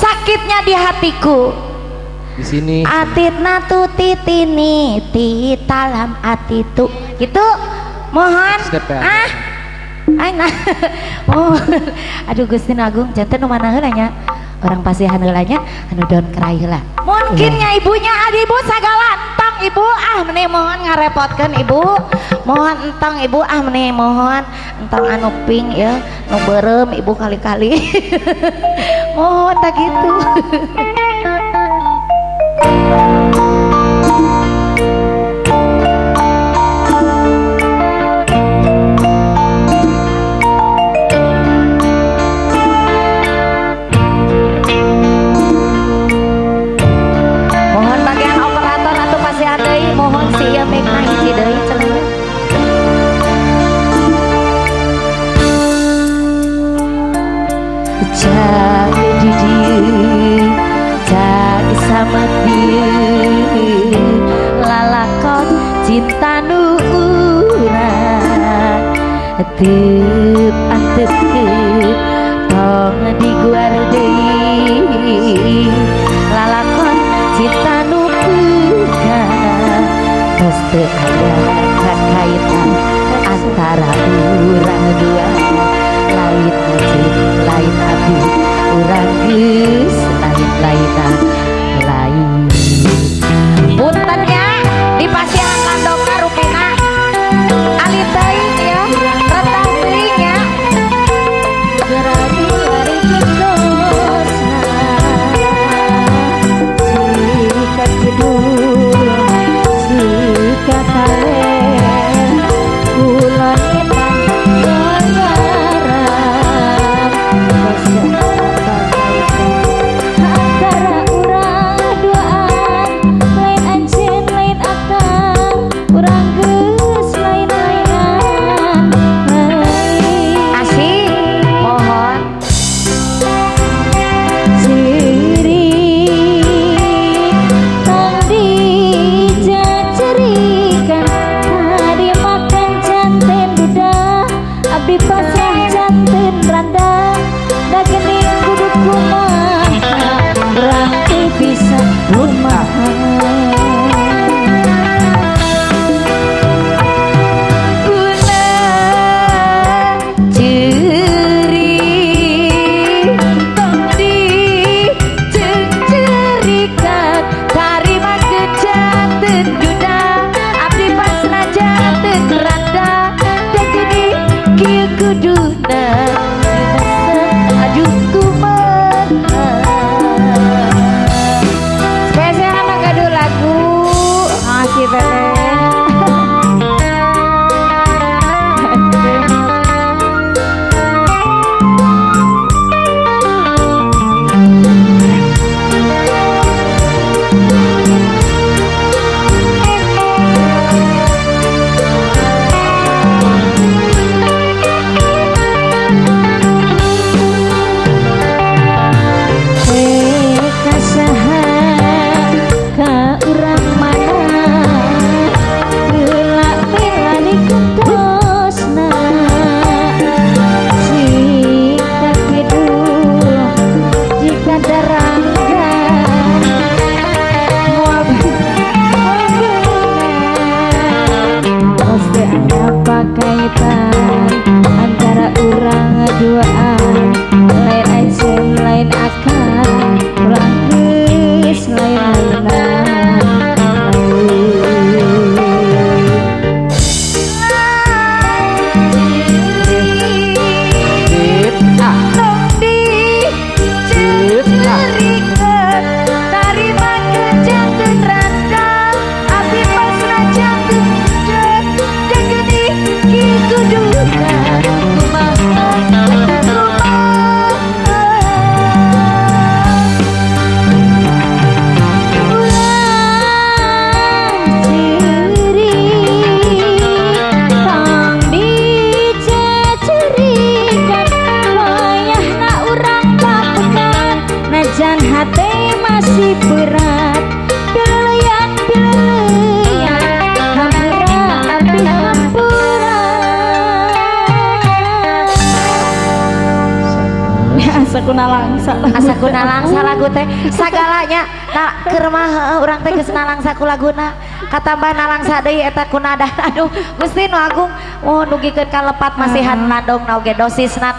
sakitnya di hatiku. Di sini. Atitna tu titini titalam atitu. Gitu. Mohon. Aina. Oh. Aduh Gusti Agung, janten nu mana heula nya? Orang pasti haneulanya anu daun kerai heula. Mungkinnya ibunya ibu sagala entong ibu meuni mohon ngarepotkeun ibu. Mohon entong ibu meuni mohon entong anu pink ya, nu beureum ibu kali-kali. Mohon tak gitu. Mohon bagian operator atau pasti adai, mohon si ieu mikna hiji deui cenah. Jadi jadi sama dia lalakon cinta nu urang teup anteup tong diguar deui lalakon cinta nu pugang tos teu aya kakaitan antara urang dua lain wajib lain abdi urang geus lain-lainan lain puntennya di pasihan landoka rupina alih teuing ya rendah teuing ya gerari lari kitosna sikat kedua sikat kalen kulon Kudu asa kunalangsa asa kunalangsa lagu teh sagalanya nah keur mah urang teh geus nalangsa ku laguna katambah nalangsa deui eta kunada aduh Gusti Nu Agung oh nugikeun ka lepat masihan landong na oge dosisna